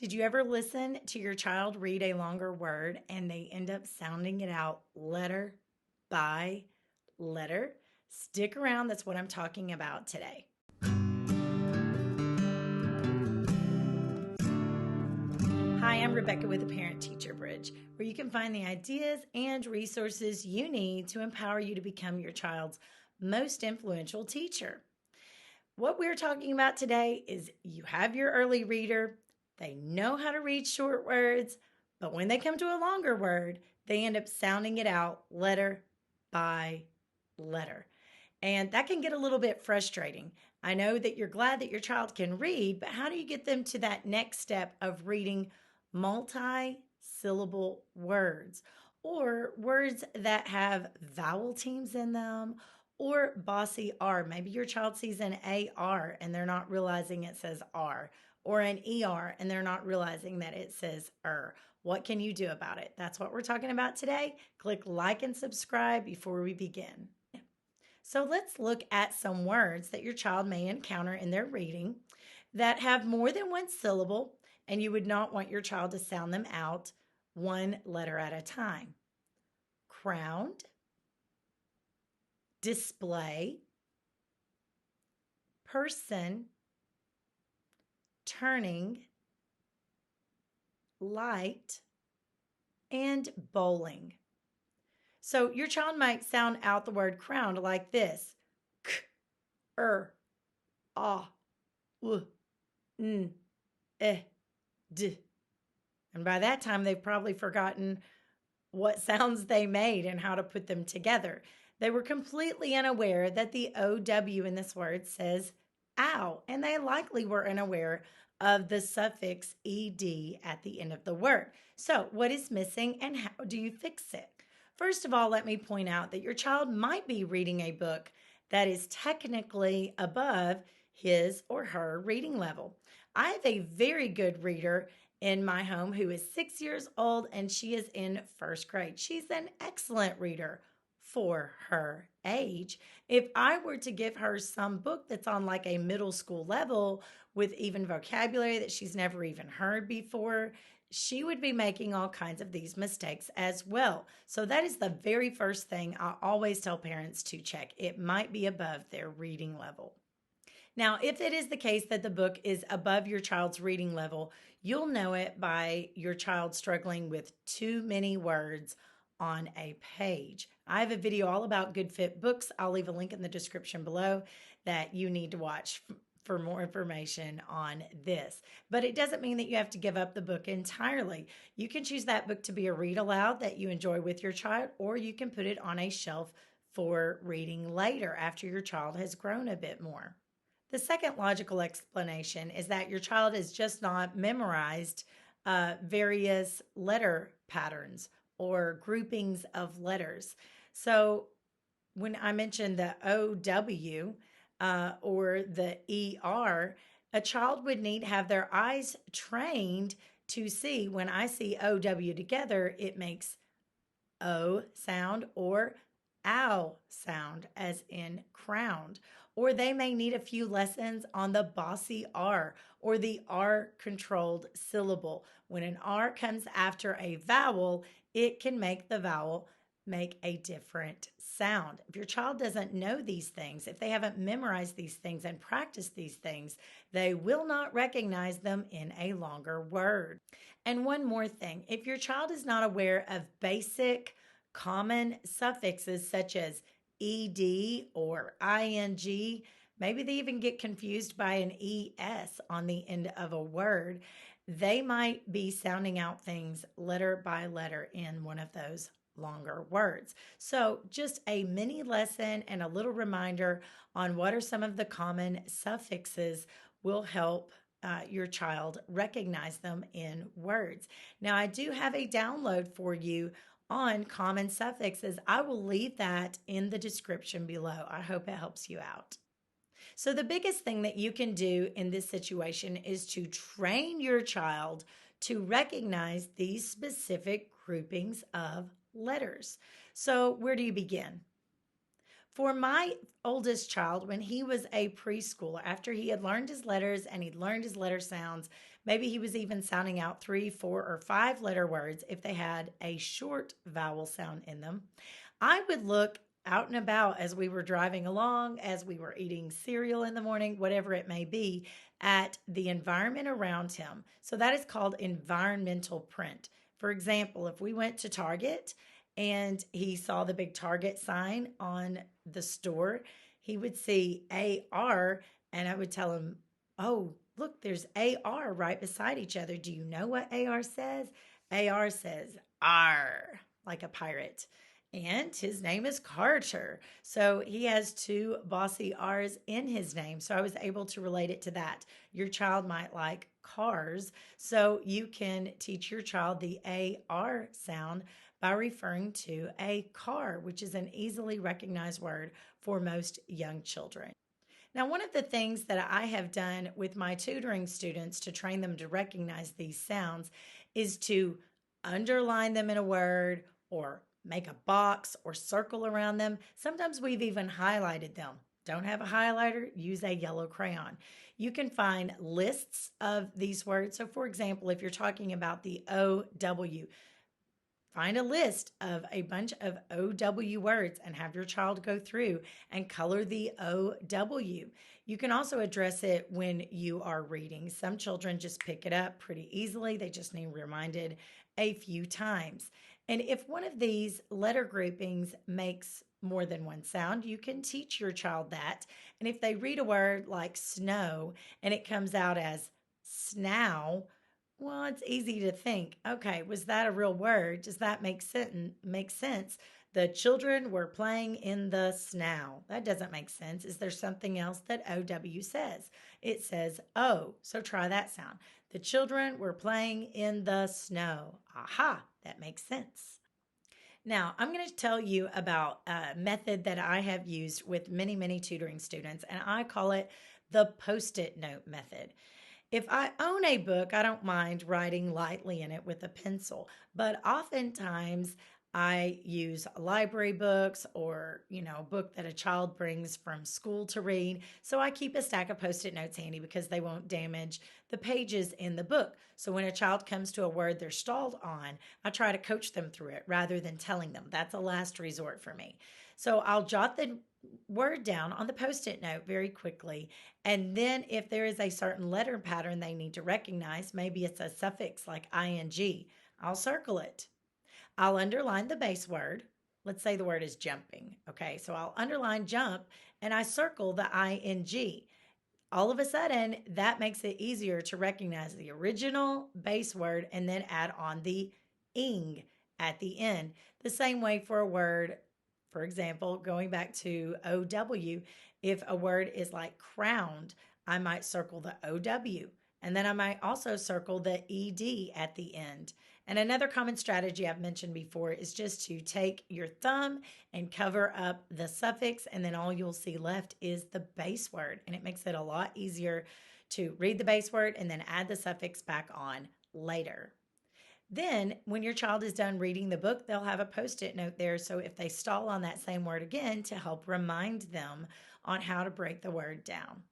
Did you ever listen to your child read a longer word and they end up sounding it out letter by letter? Stick around, that's what I'm talking about today. Hi, I'm Rebecca with the Parent Teacher Bridge, where you can find the ideas and resources you need to empower you to become your child's most influential teacher. What we're talking about today is you have your early reader, they know how to read short words, but when they come to a longer word, they end up sounding it out letter by letter. And that can get a little bit frustrating. I know that you're glad that your child can read, but how do you get them to that next step of reading multi-syllable words or words that have vowel teams in them or bossy R? Maybe your child sees an AR and they're not realizing it says R, or an ER and they're not realizing that it says What can you do about it? That's what we're talking about today. Click like and subscribe before we begin. So let's look at some words that your child may encounter in their reading that have more than one syllable, and you would not want your child to sound them out one letter at a time. Crowned, display, person, turning, light, and bowling. So your child might sound out the word crowned like this: k, ah, w, n, d. And by that time, they've probably forgotten what sounds they made and how to put them together. They were completely unaware that the OW in this word says ow, and they likely were unaware of the suffix ed at the end of the word. So, what is missing and how do you fix it? First of all, let me point out that your child might be reading a book that is technically above his or her reading level. I have a very good reader in my home who is 6 years old and she is in first grade. She's an excellent reader for her age. If I were to give her some book that's on like a middle school level with even vocabulary that she's never even heard before, she would be making all kinds of these mistakes as well. So that is the very first thing I always tell parents to check. It might be above their reading level. Now, if it is the case that the book is above your child's reading level, you'll know it by your child struggling with too many words on a page. I have a video all about good fit books. I'll leave a link in the description below that you need to watch for more information on this. But it doesn't mean that you have to give up the book entirely. You can choose that book to be a read aloud that you enjoy with your child, or you can put it on a shelf for reading later after your child has grown a bit more. The second logical explanation is that your child has just not memorized various letter patterns or groupings of letters. So when I mentioned the OW or the ER, a child would need to have their eyes trained to see when I see OW together, it makes O sound or ow sound, as in crowned. Or they may need a few lessons on the bossy R or the R controlled syllable. When an R comes after a vowel, it can make the vowel make a different sound. If your child doesn't know these things, if they haven't memorized these things and practiced these things, they will not recognize them in a longer word. And one more thing, if your child is not aware of basic common suffixes such as ed or ing, maybe they even get confused by an es on the end of a word, they might be sounding out things letter by letter in one of those longer words. So just a mini lesson and a little reminder on what are some of the common suffixes will help your child recognize them in words. Now, I do have a download for you on common suffixes. I will leave that in the description below. I hope it helps you out. So the biggest thing that you can do in this situation is to train your child to recognize these specific groupings of letters. So where do you begin? For my oldest child, when he was a preschooler, after he had learned his letters and he'd learned his letter sounds, Maybe he was even sounding out 3, 4, or 5 letter words if they had a short vowel sound in them. I would look out and about as we were driving along, as we were eating cereal in the morning, whatever it may be, at the environment around him. So that is called environmental print. For example, if we went to Target and he saw the big Target sign on the store, he would see AR, and I would tell him, "Oh, look, there's AR right beside each other. Do you know what AR says?" AR says R, like a pirate. And his name is Carter. So he has two bossy R's in his name. So I was able to relate it to that. Your child might like cars. So you can teach your child the AR sound by referring to a car, which is an easily recognized word for most young children. Now, one of the things that I have done with my tutoring students to train them to recognize these sounds is to underline them in a word or make a box or circle around them. Sometimes we've even highlighted them. Don't have a highlighter? Use a yellow crayon. You can find lists of these words. So, for example, if you're talking about the OW, find a list of a bunch of OW words and have your child go through and color the OW. You can also address it when you are reading. Some children just pick it up pretty easily, they just need reminded a few times. And if one of these letter groupings makes more than one sound, you can teach your child that. And if they read a word like snow and it comes out as snow, well, it's easy to think, okay, was that a real word? Does that make sense? The children were playing in the snow. That doesn't make sense. Is there something else that OW says? It says O. So try that sound. The children were playing in the snow. Aha, that makes sense. Now, I'm going to tell you about a method that I have used with many, many tutoring students, and I call it the post it note method. If I own a book, I don't mind writing lightly in it with a pencil, but oftentimes I use library books or, a book that a child brings from school to read. So I keep a stack of post-it notes handy because they won't damage the pages in the book. So when a child comes to a word they're stalled on, I try to coach them through it rather than telling them. That's a last resort for me. So I'll jot the word down on the post-it note very quickly, and then if there is a certain letter pattern they need to recognize, maybe it's a suffix like ing, I'll circle it. I'll underline the base word. Let's say the word is jumping. Okay, so I'll underline jump and I circle the ing. All of a sudden, that makes it easier to recognize the original base word and then add on the ing at the end. The same way for a word, for example, going back to OW, if a word is like crowned, I might circle the OW. And then I might also circle the ED at the end. And another common strategy I've mentioned before is just to take your thumb and cover up the suffix, and then all you'll see left is the base word. And it makes it a lot easier to read the base word and then add the suffix back on later. Then, when your child is done reading the book, they'll have a post it note there. So, if they stall on that same word again, to help remind them on how to break the word down.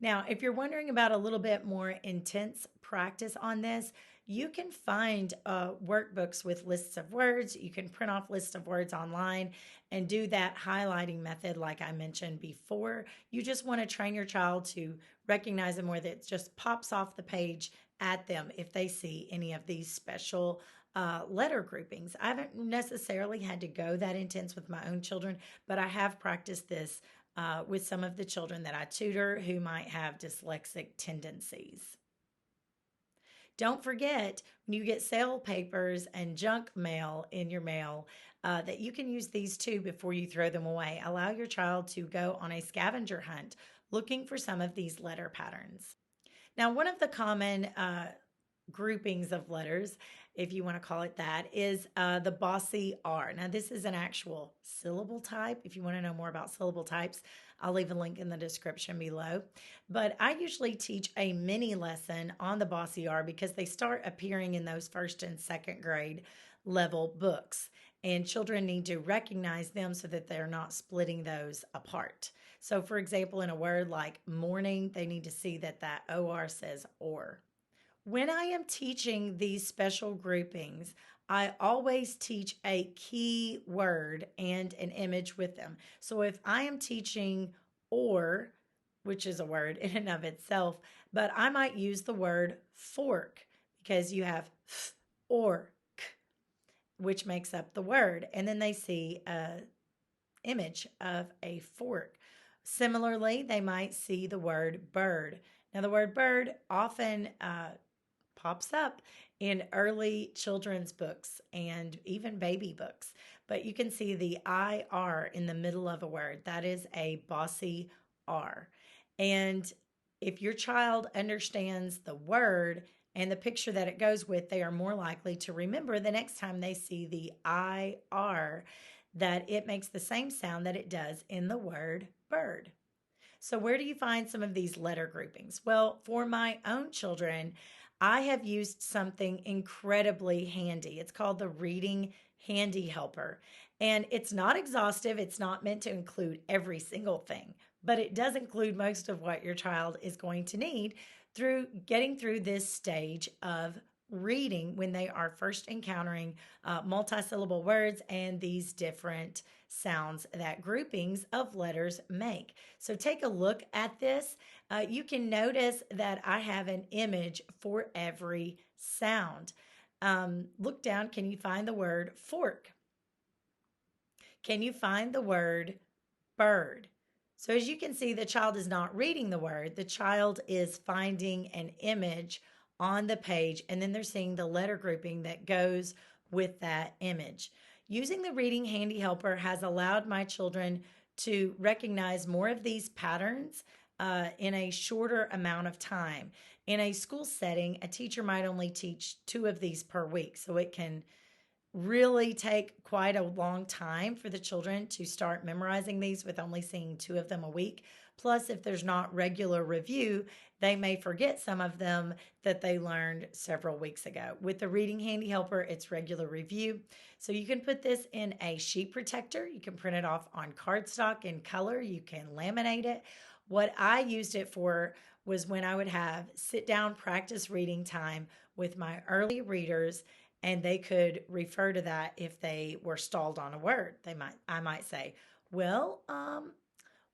Now, if you're wondering about a little bit more intense practice on this, you can find workbooks with lists of words. You can print off lists of words online and do that highlighting method like I mentioned before. You just want to train your child to recognize them where it just pops off the page at them if they see any of these special letter groupings. I haven't necessarily had to go that intense with my own children, but I have practiced this with some of the children that I tutor who might have dyslexic tendencies. Don't forget, when you get sale papers and junk mail in your mail, that you can use these too before you throw them away. Allow your child to go on a scavenger hunt looking for some of these letter patterns. Now, one of the common groupings of letters, if you want to call it that, is the bossy R. Now, this is an actual syllable type. If you want to know more about syllable types, I'll leave a link in the description below. But I usually teach a mini lesson on the bossy R because they start appearing in those first and second grade level books. And children need to recognize them so that they're not splitting those apart. So, for example, in a word like morning, they need to see that OR says or. When I am teaching these special groupings, I always teach a key word and an image with them. So if I am teaching or, which is a word in and of itself, but I might use the word fork because you have f or k, which makes up the word. And then they see a image of a fork. Similarly, they might see the word bird. Now, the word bird often pops up in early children's books and even baby books, but you can see the IR in the middle of a word. That is a bossy R. And if your child understands the word and the picture that it goes with, they are more likely to remember the next time they see the IR that it makes the same sound that it does in the word bird. So, where do you find some of these letter groupings? Well, for my own children, I have used something incredibly handy. It's called the Reading Handy Helper. And it's not exhaustive, it's not meant to include every single thing, but it does include most of what your child is going to need through getting through this stage of reading when they are first encountering multisyllable words and these different sounds that groupings of letters make. So take a look at this. You can notice that I have an image for every sound. Look down. Can you find the word fork? Can you find the word bird? So, as you can see, the child is not reading the word, the child is finding an image on the page, and then they're seeing the letter grouping that goes with that image. Using the Reading Handy Helper has allowed my children to recognize more of these patterns in a shorter amount of time. In a school setting, a teacher might only teach 2 of these per week, so it can really take quite a long time for the children to start memorizing these with only seeing 2 of them a week. Plus, if there's not regular review, they may forget some of them that they learned several weeks ago. With the Reading Handy Helper, it's regular review. So you can put this in a sheet protector. You can print it off on cardstock in color. You can laminate it. What I used it for was when I would have sit down practice reading time with my early readers, and they could refer to that if they were stalled on a word. I might say, well,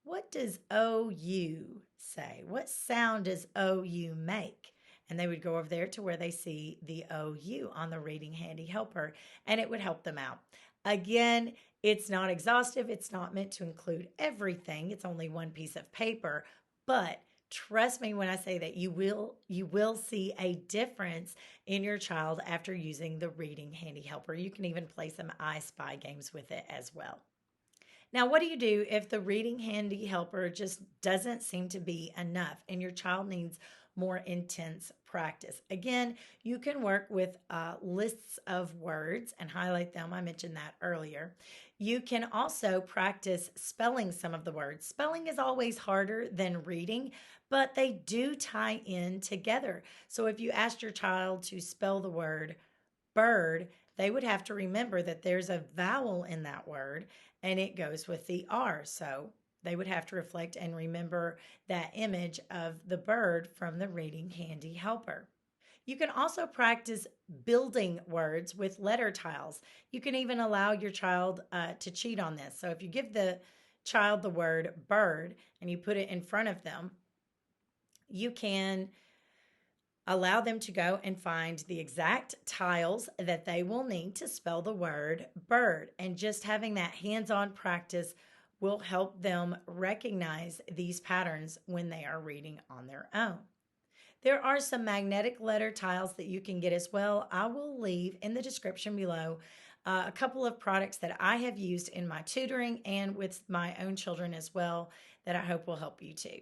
what does OU say? What sound does OU make? And they would go over there to where they see the OU on the Reading Handy Helper, and it would help them out. Again, it's not exhaustive. It's not meant to include everything. It's only one piece of paper, but trust me when I say that you will see a difference in your child after using the Reading Handy Helper. You can even play some I Spy games with it as well. Now, what do you do if the Reading Handy Helper just doesn't seem to be enough and your child needs more intense practice? Again, you can work with lists of words and highlight them. I mentioned that earlier. You can also practice spelling some of the words. Spelling is always harder than reading, but they do tie in together. So if you asked your child to spell the word bird, they would have to remember that there's a vowel in that word and it goes with the R. So they would have to reflect and remember that image of the bird from the Reading Handy Helper. You can also practice building words with letter tiles. You can even allow your child to cheat on this. So if you give the child the word bird and you put it in front of them, you can allow them to go and find the exact tiles that they will need to spell the word bird. And just having that hands on practice will help them recognize these patterns when they are reading on their own. There are some magnetic letter tiles that you can get as well. I will leave in the description below a couple of products that I have used in my tutoring and with my own children as well that I hope will help you too.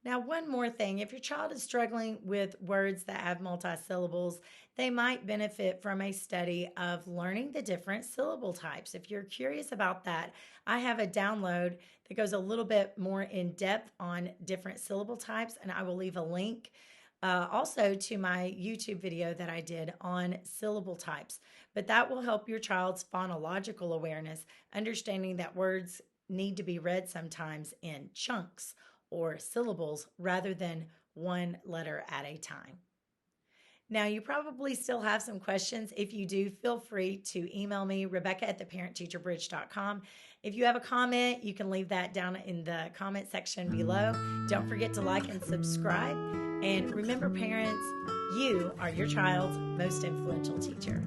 Now, one more thing, if your child is struggling with words that have multisyllables, they might benefit from a study of learning the different syllable types. If you're curious about that, I have a download that goes a little bit more in depth on different syllable types, and I will leave a link also to my YouTube video that I did on syllable types. But that will help your child's phonological awareness, understanding that words need to be read sometimes in chunks or syllables rather than one letter at a time. Now, you probably still have some questions. If you do, feel free to email me, Rebecca at theparentteacherbridge.com. If you have a comment, you can leave that down in the comment section below. Don't forget to like and subscribe. And remember, parents, you are your child's most influential teacher.